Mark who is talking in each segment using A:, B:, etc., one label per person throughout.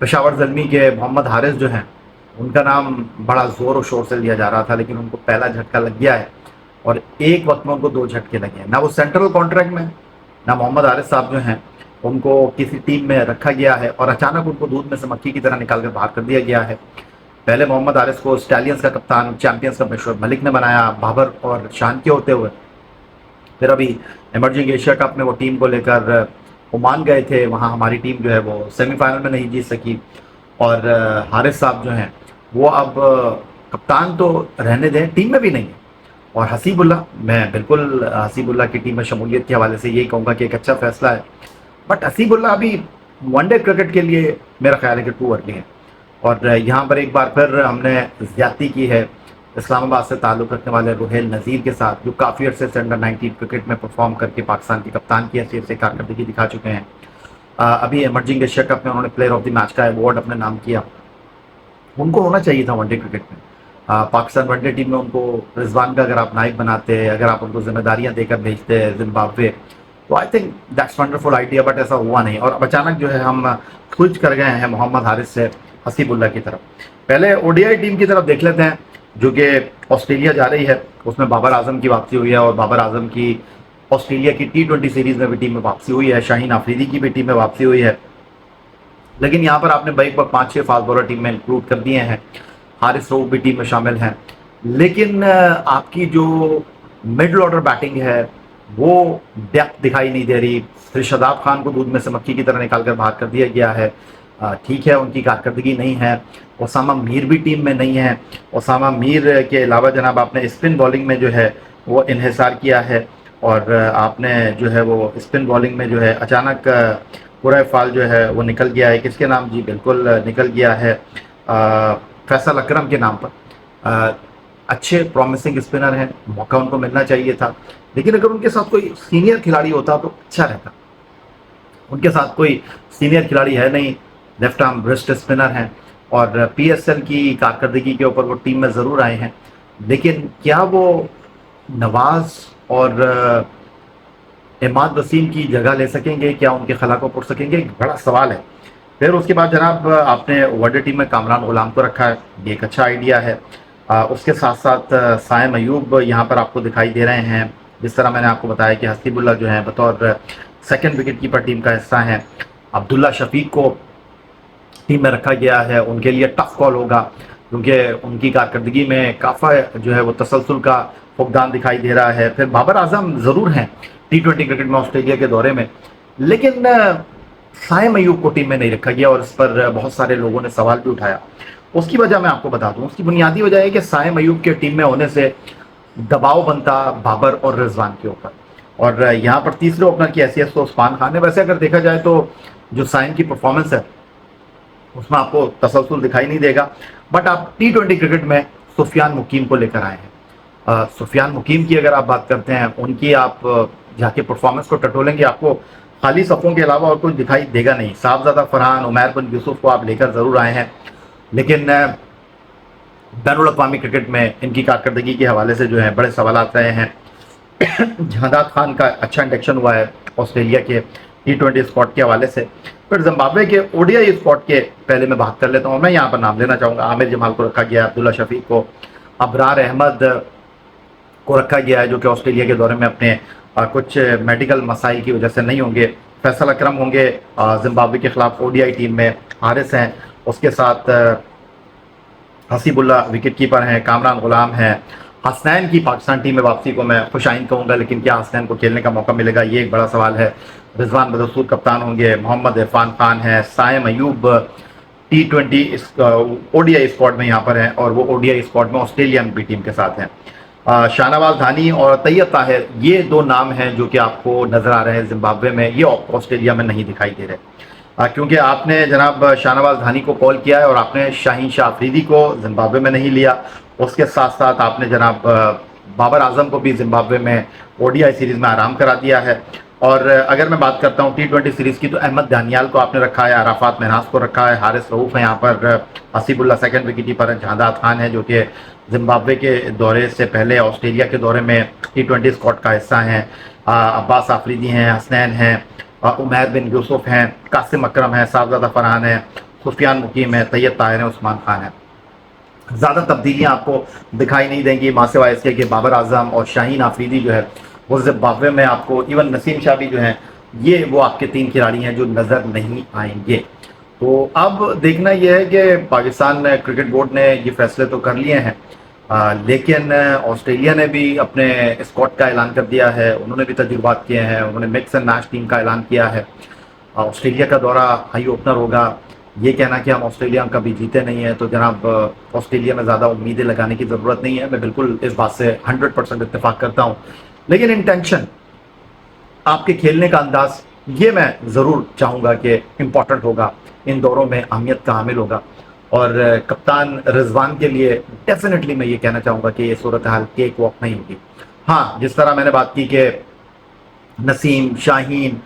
A: پشاور زلمی کے محمد حارث جو ہیں ان کا نام بڑا زور و شور سے لیا جا رہا تھا، لیکن ان کو پہلا جھٹکا لگ گیا ہے اور ایک وقت میں ان کو 2 جھٹکے لگے ہیں. نہ وہ سینٹرل کانٹریکٹ میں، نہ محمد حارث صاحب جو ہیں ان کو کسی ٹیم میں رکھا گیا ہے اور اچانک ان کو دودھ میں سے مکھی کی طرح نکال کر باہر کر دیا گیا ہے. پہلے محمد حارث کو اسٹیلینز کا کپتان چیمپئنز کا مشعل ملک نے بنایا بابر اور شان کے ہوتے ہوئے. پھر ابھی ایمرجنگ ایشیا کپ میں وہ ٹیم کو لے کر عمان گئے تھے، وہاں ہماری ٹیم جو ہے وہ سیمی فائنل میں نہیں جیت سکی. اور حارث صاحب جو ہیں وہ اب کپتان تو رہنے دیں، ٹیم میں بھی نہیں ہے. اور حسیب اللہ، میں بالکل حسیب اللہ کی ٹیم میں شمولیت کے حوالے سے یہی کہوں گا کہ ایک اچھا فیصلہ ہے. بٹ حسیب اللہ ابھی ون ڈے کرکٹ کے لیے میرا خیال ہے کہ ٹو ارلی ہے. اور یہاں پر ایک بار پھر ہم نے زیادتی کی ہے اسلام آباد سے تعلق رکھنے والے روہیل نذیر کے ساتھ، جو کافی عرصے سے انڈر 19 کرکٹ میں پرفارم کر کے پاکستان کی کپتان کی حیثیت سے کارکردگی دکھا چکے ہیں. ابھی ایمرجنگ ایشیا کپ میں انہوں نے پلیئر آف دی میچ کا ایوارڈ اپنے نام کیا. ان کو ہونا چاہیے تھا ون ڈے کرکٹ میں. پاکستان ون ڈے ٹیم میں ان کو رضوان کا اگر آپ نائب بناتے، اگر آپ ان کو ذمہ داریاں دے کر بھیجتے زمبابوے، تو I think that's wonderful idea. But ایسا ہوا نہیں اور اب اچانک جو ہے ہم سوئچ کر گئے ہیں محمد حارث سے حسیب اللہ کی طرف. پہلے او ڈی آئی ٹیم کی طرف دیکھ لیتے ہیں جو کہ آسٹریلیا جا رہی ہے. اس میں بابر اعظم کی واپسی ہوئی ہے اور بابر اعظم کی آسٹریلیا کی T20 سیریز میں بھی ٹیم میں واپسی ہوئی ہے. شاہین آفریدی کی بھی ٹیم میں واپسی ہوئی ہے. لیکن یہاں پر آپ نے بیک وقت 5-6 فاسٹ بالر ٹیم میں انکلوڈ کر دیے ہیں. حارث روف بھی ٹیم میں شامل ہیں. لیکن آپ کی جو مڈل آرڈر بیٹنگ ہے وہ ڈیپتھ دکھائی نہیں دے رہی. پھر شاداب خان کو دودھ میں سے مکھی کی طرح نکال کر باہر کر دیا گیا ہے. ٹھیک ہے ان کی کارکردگی نہیں ہے. اسامہ میر بھی ٹیم میں نہیں ہے. اسامہ میر کے علاوہ جناب آپ نے اسپن بالنگ میں جو ہے وہ انحصار کیا ہے اور آپ نے جو ہے وہ اسپن بالنگ میں جو ہے اچانک پورا فال جو ہے وہ نکل گیا ہے. کس کے نام؟ جی بالکل نکل گیا ہے فیصل اکرم کے نام پر. اچھے پرومسنگ اسپنر ہیں، موقع ان کو ملنا چاہیے تھا. لیکن اگر ان کے ساتھ کوئی سینئر کھلاڑی ہوتا تو اچھا رہتا. ان کے ساتھ کوئی سینئر کھلاڑی ہے نہیں. لیفٹ آرم برسٹ اسپنر ہیں اور PSL کی کارکردگی کے اوپر وہ ٹیم میں ضرور آئے ہیں. لیکن کیا وہ نواز اور عماد وسیم کی جگہ لے سکیں گے؟ کیا ان کے خلا کو پر سکیں گے؟ ایک بڑا سوال ہے. پھر اس کے بعد جناب آپ نے ون ڈے ٹیم میں کامران غلام کو رکھا ہے. یہ ایک اچھا آئیڈیا ہے. اس کے ساتھ ساتھ سائم ایوب یہاں پر آپ کو دکھائی دے رہے ہیں. جس طرح میں نے آپ کو بتایا کہ حسیب اللہ جو ہیں بطور سیکنڈ وکٹ کیپر ٹیم کا حصہ ہیں. عبداللہ شفیق کو ٹیم میں رکھا گیا ہے. ان کے لیے ٹف کال ہوگا کیونکہ ان کی کارکردگی میں کافی جو ہے وہ تسلسل کا فقدان دکھائی دے رہا ہے. پھر بابر اعظم ضرور ہیں T20 کرکٹ میں آسٹریلیا کے دورے میں، لیکن سائم ایوب کو ٹیم میں نہیں رکھا گیا اور اس پر بہت سارے لوگوں نے سوال بھی اٹھایا. اس کی وجہ میں آپ کو بتا دوں، اس کی بنیادی وجہ ہے کہ سائم ایوب کے ٹیم میں ہونے سے دباؤ بنتا بابر اور رضوان کے اوپر. اور یہاں پر تیسرے اوپنر کی حیثیت تو عثمان خان ہے. ویسے اگر دیکھا جائے تو جو سائم کی پرفارمنس ہے اس میں آپ کو تسلسل دکھائی نہیں دے گا. بٹ آپ T20 کرکٹ میں سفیان مقیم کو لے کر آئے ہیں. سفیان مقیم کی اگر آپ بات کرتے ہیں، ان کی آپ جا کے پرفارمنس کو ٹٹولیں گے، آپ کو خالی صفوں کے علاوہ اور کچھ دکھائی دے گا نہیں. صاحبزادہ فرحان، عمیر بن یوسف کو آپ لے کر ضرور آئے ہیں، لیکن بین الاقوامی کرکٹ میں ان کی کارکردگی کے حوالے سے جو ہے بڑے سوالات رہے ہیں. جہادات خان کا اچھا انڈکشن ہوا ہے آسٹریلیا کے T20 اسکواڈ کے حوالے سے. پھر زمبابوے کے ODI اسکواڈ کے پہلے میں بات کر لیتا ہوں. میں یہاں پر نام لینا چاہوں گا. عامر جمال کو رکھا گیا ہے، عبداللہ شفیق کو، ابرار احمد کو رکھا گیا ہے جو کہ آسٹریلیا کے دورے میں اپنے کچھ میڈیکل مسائل کی وجہ سے نہیں ہوں گے. فیصل اکرم ہوں گے زمبابوے کے خلاف ODI ٹیم میں. حارث ہیں، اس کے ساتھ حسیب اللہ وکٹ کیپر ہیں، کامران غلام ہیں. حسنین کی پاکستان ٹیم میں واپسی کو میں خوش آئند کہوں گا، لیکن کیا حسنین کو کھیلنے کا موقع ملے گا یہ ایک بڑا سوال ہے. رضوان بدرسود کپتان ہوں گے. محمد عرفان خان ہیں. سائم ایوب T20 ODI اسکواڈ میں یہاں پر ہیں اور وہ ODI اسکواڈ میں آسٹریلین بھی ٹیم کے ساتھ ہیں. شاہنواز دھانی اور طیب طاہر، یہ دو نام ہیں جو کہ آپ کو نظر آ رہے ہیں زمبابوے میں. یہ آسٹریلیا میں نہیں دکھائی دے رہے کیونکہ آپ نے جناب شاہنواز دھانی کو کال کیا ہے اور آپ نے شاہین شاہ آفریدی کو زمبابوے میں نہیں لیا. اس کے ساتھ ساتھ آپ نے جناب بابر اعظم کو بھی زمبابوے میں ODI سیریز میں آرام کرا دیا ہے. اور اگر میں بات کرتا ہوں T20 سیریز کی تو احمد دانیال کو آپ نے رکھا ہے، عرفات مہناز کو رکھا ہے، حارث رؤوف ہے یہاں پر، حسیب اللہ سیکنڈ وکٹ کیپر ہے، جہادات خان ہے جو کہ زمبابوے کے دورے سے پہلے آسٹریلیا کے دورے میں T20 اسکواڈ کا حصہ ہیں، عباس آفریدی ہیں، حسنین ہیں، عمیر بن یوسف ہیں، قاسم اکرم ہیں، صاحبزادہ فرحان ہیں، سفیان مقیم ہے، طیب طاہر ہیں، عثمان خان ہے. زیادہ تبدیلیاں آپ کو دکھائی نہیں دیں گی، ماں سوائے اس کے کہ بابر اعظم اور شاہین آفریدی جو ہے وہ زمبابوے میں آپ کو، ایون نسیم شاہ بھی جو ہیں، یہ وہ آپ کے 3 کھلاڑی ہیں جو نظر نہیں آئیں گے. تو اب دیکھنا یہ ہے کہ پاکستان کرکٹ بورڈ نے یہ فیصلے تو کر لیے ہیں، لیکن آسٹریلیا نے بھی اپنے اسکواڈ کا اعلان کر دیا ہے، انہوں نے بھی تجربات کیے ہیں، انہوں نے مکس اینڈ میچ ٹیم کا اعلان کیا ہے. آسٹریلیا کا دورہ ہائی اوپنر ہوگا. یہ کہنا کہ ہم آسٹریلیا کبھی جیتے نہیں ہیں تو جناب آسٹریلیا میں زیادہ امیدیں لگانے کی ضرورت نہیں ہے. میں بالکل اس بات سے 100% اتفاق کرتا ہوں، لیکن انٹینشن، آپ کے کھیلنے کا انداز، یہ میں ضرور چاہوں گا کہ امپورٹنٹ ہوگا، ان دوروں میں اہمیت کا حامل ہوگا. اور کپتان رضوان کے لیے ڈیفینیٹلی میں یہ کہنا چاہوں گا کہ یہ صورتحال کیک واک نہیں ہوگی. ہاں، جس طرح میں نے بات کی کہ نسیم، شاہین،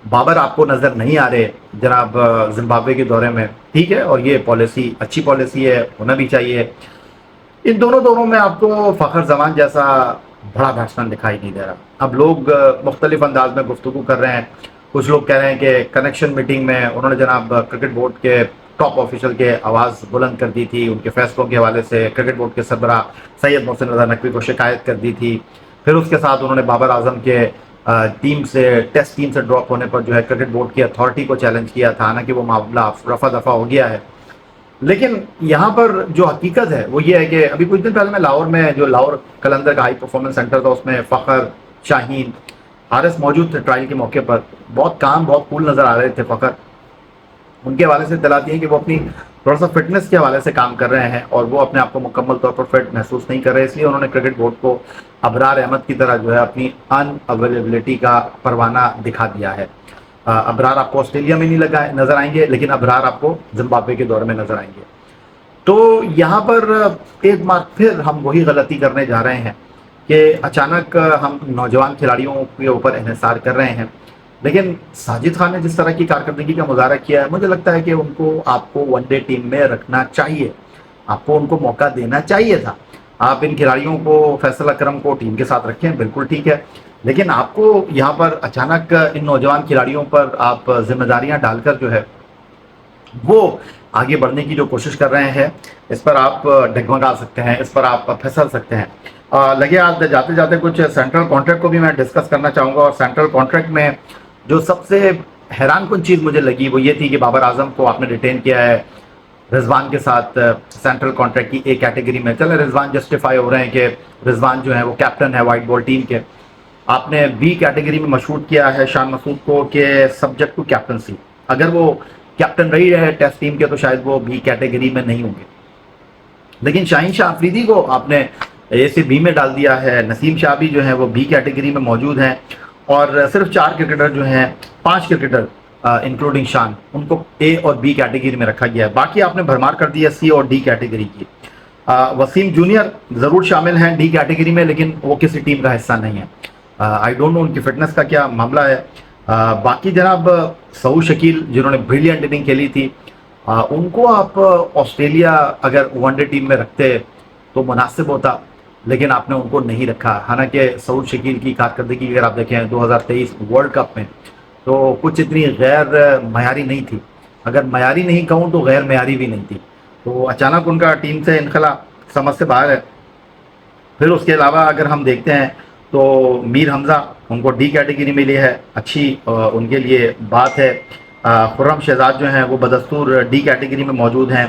A: بابر آپ کو نظر نہیں آ رہے جناب زمبابوے کے دورے میں، ٹھیک ہے، اور یہ پالیسی اچھی پالیسی ہے، ہونا بھی چاہیے. ان دونوں دوروں میں آپ کو فخر زمان جیسا بڑا بیٹسمین دکھائی نہیں دے رہا. اب لوگ مختلف انداز میں گفتگو کر رہے ہیں. کچھ لوگ کہہ رہے ہیں کہ کنیکشن میٹنگ میں انہوں نے جناب کرکٹ بورڈ کے ٹاپ آفیشل کے آواز بلند کر دی تھی، ان کے فیصلوں کے حوالے سے کرکٹ بورڈ کے سربراہ سید محسن رضا نقوی کو شکایت کر دی تھی. پھر اس کے ساتھ انہوں نے بابر اعظم کے ٹیم سے، ٹیسٹ ٹیم سے ڈراپ ہونے پر جو ہے کرکٹ بورڈ کی اتھارٹی کو چیلنج کیا تھا، حالانکہ وہ معاملہ رفع دفع ہو گیا ہے. لیکن یہاں پر جو حقیقت ہے وہ یہ ہے کہ ابھی کچھ دن پہلے میں لاہور میں، جو لاہور قلندر کا ہائی پرفارمنس سینٹر تھا، اس میں فخر، شاہین، حارث موجود تھے ٹرائل کے موقع پر. بہت کام، بہت کول نظر آ رہے تھے فخر. ان کے حوالے سے اطلاعات ہیں کہ وہ اپنی تھوڑا سا فٹنس کے حوالے سے کام کر رہے ہیں اور وہ اپنے آپ کو مکمل طور پر فٹ محسوس نہیں کر رہے، اس لیے انہوں نے کرکٹ بورڈ کو ابرار احمد کی طرح جو ہے اپنی ان اویلیبلٹی کا پروانہ دکھا دیا ہے. ابرار آپ کو آسٹریلیا میں نہیں نظر آئیں گے، لیکن ابرار آپ کو زمبابوے کے دورے میں نظر آئیں گے. تو یہاں پر ایک بار پھر ہم وہی غلطی کرنے جا رہے ہیں کہ اچانک ہم نوجوان کھلاڑیوں کے اوپر انحصار کر رہے ہیں. لیکن ساجد خان نے جس طرح کی کارکردگی کا مظاہرہ کیا ہے، مجھے لگتا ہے کہ ان کو، آپ کو ون ڈے ٹیم میں رکھنا چاہیے، آپ کو ان کو موقع دینا چاہیے تھا. آپ ان کھلاڑیوں کو، فیصل اکرم کو ٹیم کے ساتھ رکھیں، بالکل ٹھیک ہے، لیکن آپ کو یہاں پر اچانک ان نوجوان کھلاڑیوں پر آپ ذمہ داریاں ڈال کر جو ہے وہ آگے بڑھنے کی جو کوشش کر رہے ہیں، اس پر آپ ڈگمگا سکتے ہیں، اس پر آپ پھسل سکتے ہیں. لگے آج جاتے جاتے کچھ سینٹرل کانٹریکٹ کو بھی میں ڈسکس کرنا چاہوں گا. اور سینٹرل کانٹریکٹ میں جو سب سے حیران کن چیز مجھے لگی وہ یہ تھی کہ بابر اعظم کو آپ نے ریٹین کیا ہے رضوان کے ساتھ سینٹرل کانٹریکٹ کی اے کیٹیگری میں. چلے رضوان جسٹیفائی ہو رہے ہیں کہ رضوان جو ہے وہ کیپٹن ہے وائٹ بال ٹیم کے. آپ نے بی کیٹیگری میں مشروط کیا ہے شان مسعود کو کہ سبجیکٹ ٹو کیپٹنسی. اگر وہ کیپٹن رہی ہے ٹیسٹ ٹیم کے تو شاید وہ بی کیٹیگری میں نہیں ہوں گے. لیکن شاہین شاہ آفریدی کو آپ نے اے سے بی میں ڈال دیا ہے. نسیم شاہ بھی جو ہیں وہ بی کیٹیگری میں موجود ہیں، اور صرف 4 کرکٹر جو ہیں، 5 کرکٹر انکلوڈنگ شان، ان کو اے اور بی کیٹیگری میں رکھا گیا ہے. باقی آپ نے بھرمار کر دیا سی اور ڈی کیٹیگری کی. وسیم جونیئر ضرور شامل ہیں ڈی کیٹیگری میں، لیکن وہ کسی ٹیم کا حصہ نہیں ہے. آئی ڈونٹ نو ان کی فٹنس کا کیا معاملہ ہے. باقی جناب سعود شکیل جنہوں نے بریلینٹ اننگ کھیلی تھی، ان کو آپ آسٹریلیا اگر ون ڈے ٹیم میں رکھتے تو مناسب ہوتا، لیکن آپ نے ان کو نہیں رکھا. حالانکہ سعود شکیل کی کارکردگی اگر آپ دیکھیں 2023 ورلڈ کپ میں تو کچھ اتنی غیر معیاری نہیں تھی. اگر معیاری نہیں کہوں تو غیر معیاری بھی نہیں تھی. تو اچانک ان کا ٹیم سے انخلا سمجھ سے باہر ہے. پھر اس کے علاوہ اگر ہم دیکھتے ہیں تو میر حمزہ، ان کو ڈی کیٹیگری ملی ہے، اچھی ان کے لیے بات ہے. خرم شہزاد جو ہیں وہ بدستور ڈی کیٹیگری میں موجود ہیں.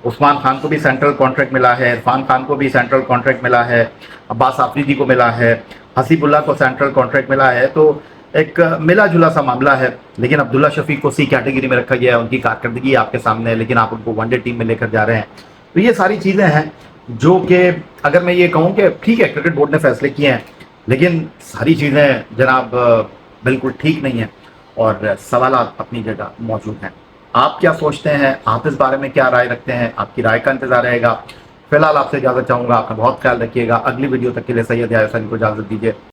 A: عثمان خان کو بھی سینٹرل کانٹریکٹ ملا ہے، عرفان خان کو بھی سینٹرل کانٹریکٹ ملا ہے، عباس آفریدی کو ملا ہے، حسیب اللہ کو سینٹرل کانٹریکٹ ملا ہے. تو ایک ملا جلا سا معاملہ ہے. لیکن عبداللہ شفیق کو سی کیٹیگری میں رکھا گیا ہے. ان کی کارکردگی آپ کے سامنے ہے، لیکن آپ ان کو ون ڈے ٹیم میں لے کر جا رہے ہیں. تو یہ ساری چیزیں ہیں جو کہ اگر میں یہ کہوں کہ ٹھیک ہے کرکٹ بورڈ نے فیصلے کیے ہیں، لیکن ساری چیزیں جناب بالکل ٹھیک نہیں ہیں اور سوالات اپنی جگہ موجود ہیں. آپ کیا سوچتے ہیں؟ آپ اس بارے میں کیا رائے رکھتے ہیں؟ آپ کی رائے کا انتظار رہے گا. فی الحال آپ سے اجازت چاہوں گا. آپ کا بہت خیال رکھیے گا. اگلی ویڈیو تک کے لیے سید حسین کو اجازت دیجیے.